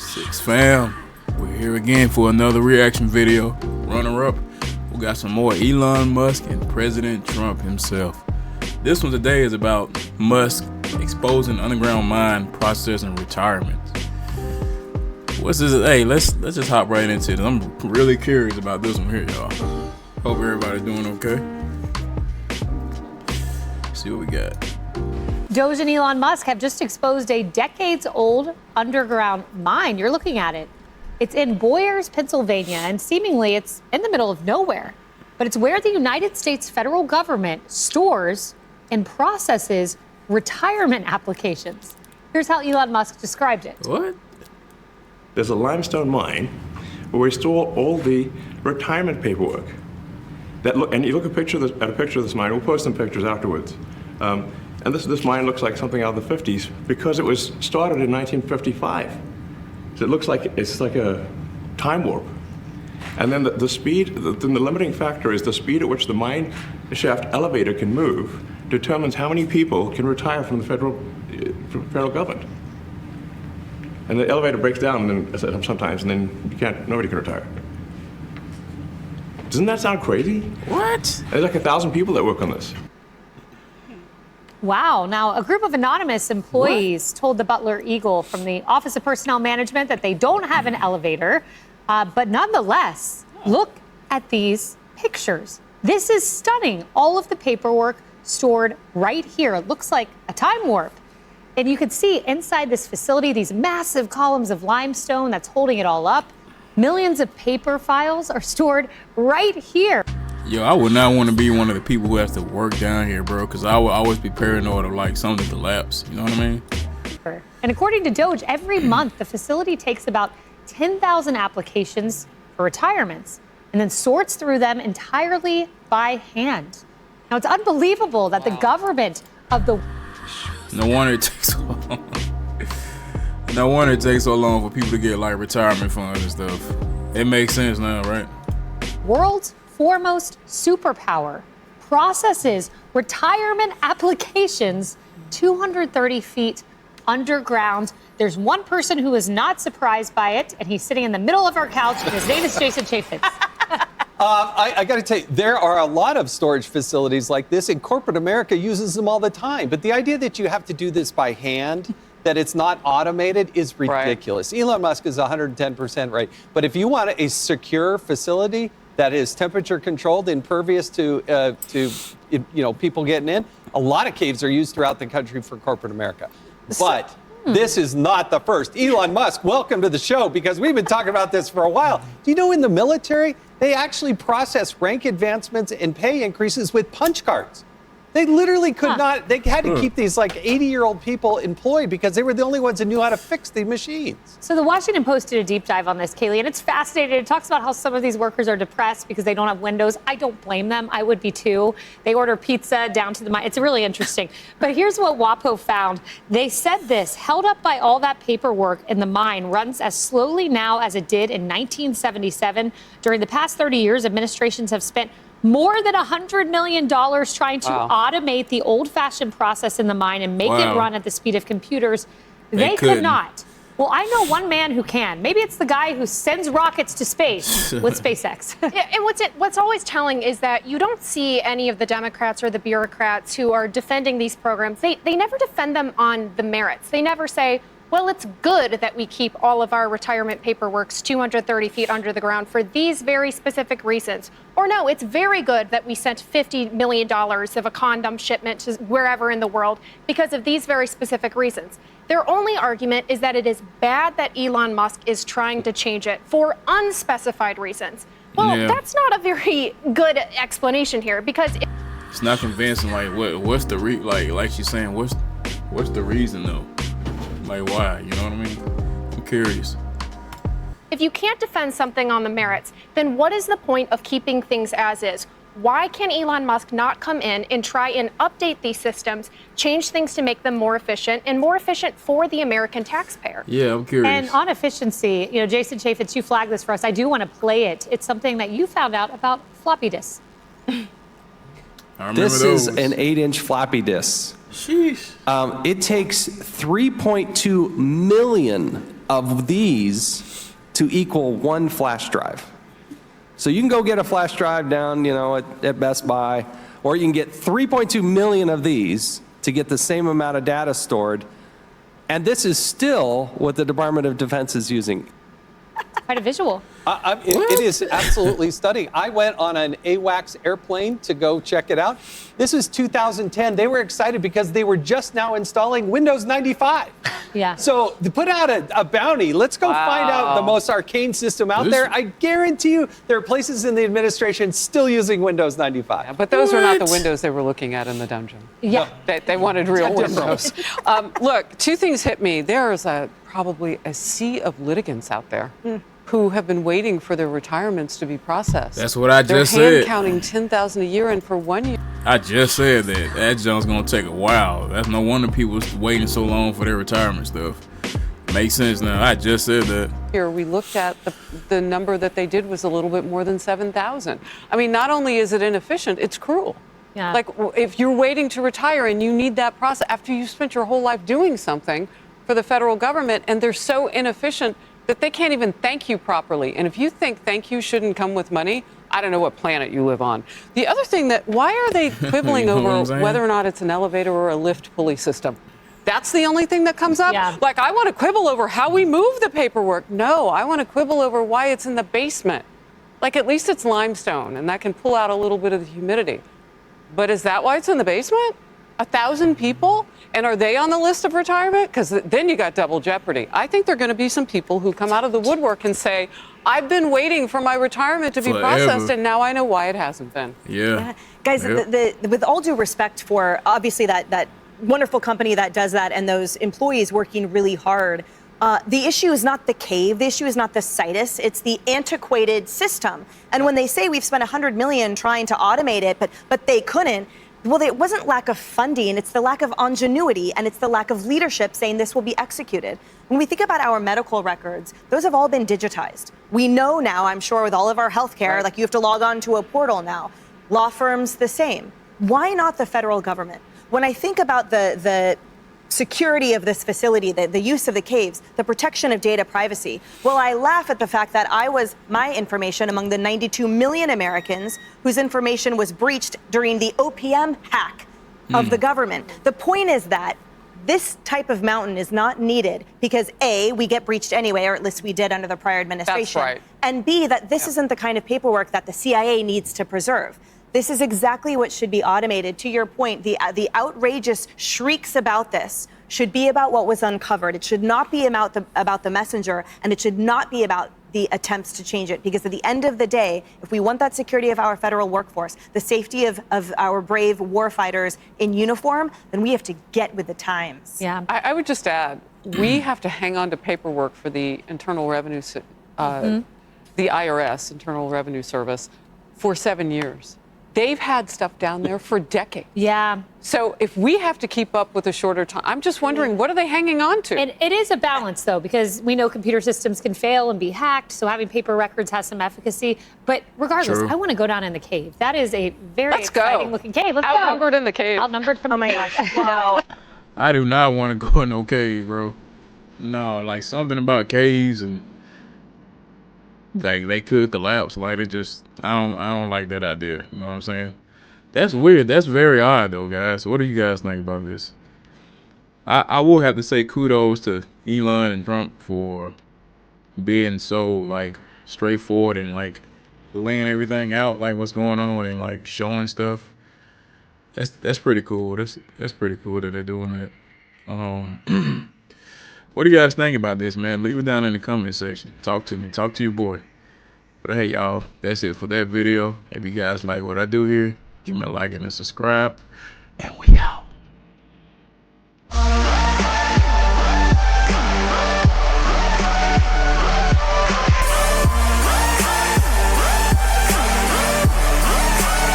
Six fam, we're here again for another reaction video. Runner up, we got some more Elon Musk and President Trump himself. This one today is about Musk exposing underground mine processing retirement. What's this? Hey, let's just hop right into it. I'm really curious about this one here, y'all. Hope everybody's doing okay. Let's see what we got. Doge and Elon Musk have just exposed a decades-old underground mine. You're looking at it. It's in Boyers, Pennsylvania, and seemingly it's in the middle of nowhere. But it's where the United States federal government stores and processes retirement applications. Here's how Elon Musk described it. What? There's a limestone mine where we store all the retirement paperwork. And you look at a picture of this mine. We'll post some pictures afterwards. And this mine looks like something out of the 50s because it was started in 1955. So it looks like it's like a time warp. And then the speed, the limiting factor is the speed at which the mine shaft elevator can move determines how many people can retire from the federal government. And the elevator breaks down and then, sometimes, and then nobody can retire. Doesn't that sound crazy? What? There's like 1,000 people that work on this. Wow. Now, a group of anonymous employees told the Butler Eagle from the Office of Personnel Management that they don't have an elevator, but nonetheless, look at these pictures. This is stunning. All of the paperwork stored right here. It looks like a time warp. And you can see inside this facility, these massive columns of limestone that's holding it all up. Millions of paper files are stored right here. Yo, I would not want to be one of the people who has to work down here, bro, because I would always be paranoid of like something to collapse. You know what I mean? And according to Doge, every month the facility takes about 10,000 applications for retirements and then sorts through them entirely by hand. Now, it's unbelievable that the government of the... No wonder it takes so long. No wonder it takes so long for people to get like retirement funds and stuff. It makes sense now, right? World's foremost superpower processes retirement applications 230 feet underground. There's one person who is not surprised by it, and he's sitting in the middle of our couch, and his name is Jason Chaffetz. I got to tell you, there are a lot of storage facilities like this, and corporate America uses them all the time. But the idea that you have to do this by hand, that it's not automated, is ridiculous. Right. Elon Musk is 110% right. But if you want a secure facility that is temperature controlled, impervious to people getting in, a lot of caves are used throughout the country for corporate America. But this is not the first. Elon Musk, welcome to the show, because we've been talking about this for a while. Do you know in the military, they actually process rank advancements and pay increases with punch cards? They literally could not, they had to keep these like 80-year-old people employed because they were the only ones that knew how to fix the machines. So the Washington Post did a deep dive on this, Kaylee, and it's fascinating. It talks about how some of these workers are depressed because they don't have windows. I don't blame them. I would be too. They order pizza down to the mine. It's really interesting. But here's what WAPO found. They said this: held up by all that paperwork in the mine runs as slowly now as it did in 1977. During the past 30 years, administrations have spent more than $100 million trying to automate the old-fashioned process in the mine and make it run at the speed of computers. They could not. Well, I know one man who can. Maybe it's the guy who sends rockets to space with SpaceX. Yeah, and what's always telling is that you don't see any of the Democrats or the bureaucrats who are defending these programs. They never defend them on the merits. They never say, well, it's good that we keep all of our retirement paperwork 230 feet under the ground for these very specific reasons. Or no, it's very good that we sent $50 million of a condom shipment to wherever in the world because of these very specific reasons. Their only argument is that it is bad that Elon Musk is trying to change it for unspecified reasons. Well, that's not a very good explanation here, because it's not convincing. Like, what's the like she's saying, what's the reason though? Like, why? You know what I mean? I'm curious. If you can't defend something on the merits, then what is the point of keeping things as is? Why can Elon Musk not come in and try and update these systems, change things to make them more efficient and more efficient for the American taxpayer? Yeah, I'm curious. And on efficiency, Jason Chaffetz, you flagged this for us. I do want to play it. It's something that you found out about floppy disks. This is an 8-inch floppy disk. Sheesh. It takes 3.2 million of these to equal one flash drive. So you can go get a flash drive down, at Best Buy, or you can get 3.2 million of these to get the same amount of data stored. And this is still what the Department of Defense is using. Quite a visual. It is absolutely stunning. I went on an AWACS airplane to go check it out. This was 2010. They were excited because they were just now installing Windows 95. Yeah. So to put out a bounty, let's go find out the most arcane system out there. I guarantee you there are places in the administration still using Windows 95. Yeah, but those were not the windows they were looking at in the dungeon. Yeah. They wanted real windows. Look, two things hit me. There is probably a sea of litigants out there who have been waiting for their retirements to be processed. That's what I just They're hand said. counting 10,000 a year, and for 1 year. I just said that. That junk's gonna take a while. That's no wonder people was waiting so long for their retirement stuff. Makes sense now. I just said that. Here we looked at the number that they did was a little bit more than 7,000. I mean, not only is it inefficient, it's cruel. Yeah. Like if you're waiting to retire and you need that process after you spent your whole life doing something for the federal government, and they're so inefficient that they can't even thank you properly. And if you think thank you shouldn't come with money, I don't know what planet you live on. The other thing why are they quibbling You know what I'm over saying? whether or not it's an elevator or a lift pulley system? That's the only thing that comes up? Yeah. Like, I want to quibble over how we move the paperwork. No, I want to quibble over why it's in the basement. Like, at least it's limestone, and that can pull out a little bit of the humidity. But is that why it's in the basement? 1,000 people? And are they on the list of retirement? Because then you got double jeopardy. I think there are going to be some people who come out of the woodwork and say, I've been waiting for my retirement to be processed, and now I know why it hasn't been. Yeah. Guys, with all due respect for obviously that wonderful company that does that and those employees working really hard, the issue is not the cave, the issue is not the CITES, it's the antiquated system. And when they say we've spent $100 million trying to automate it, but they couldn't, well, it wasn't lack of funding, it's the lack of ingenuity, and it's the lack of leadership saying this will be executed. When we think about our medical records, those have all been digitized. We know now, I'm sure with all of our healthcare, like you have to log on to a portal now. Law firms, the same. Why not the federal government? When I think about the security of this facility, the use of the caves, the protection of data privacy, well, I laugh at the fact that my information among the 92 million Americans whose information was breached during the OPM hack of the government. The point is that this type of mountain is not needed because A, we get breached anyway, or at least we did under the prior administration. That's right. And B, that this isn't the kind of paperwork that the CIA needs to preserve. This is exactly what should be automated. To your point, the outrageous shrieks about this should be about what was uncovered. It should not be about the messenger, and it should not be about the attempts to change it. Because at the end of the day, if we want that security of our federal workforce, the safety of our brave warfighters in uniform, then we have to get with the times. Yeah. I would just add, we have to hang on to paperwork for the Internal Revenue, the IRS, Internal Revenue Service, for 7 years. They've had stuff down there for decades. Yeah. So if we have to keep up with a shorter time, I'm just wondering, what are they hanging on to? And it is a balance, though, because we know computer systems can fail and be hacked, so having paper records has some efficacy. But regardless, True. I want to go down in the cave. That is a very exciting looking cave. Let's Outnumbered go. in the cave. Outnumbered from Oh my gosh. No. I do not want to go in no cave, bro. No, like something about caves and like they could collapse. Like it just, I don't like that idea. You know what I'm saying? That's weird. That's very odd, though, guys. What do you guys think about this? I will have to say kudos to Elon and Trump for being so like straightforward and like laying everything out, like what's going on and like showing stuff. That's pretty cool. That's pretty cool that they're doing that. What do you guys think about this, man? Leave it down in the comment section. Talk to me. Talk to your boy. But hey, y'all, that's it for that video. If you guys like what I do here, give me a like and a subscribe. And we out.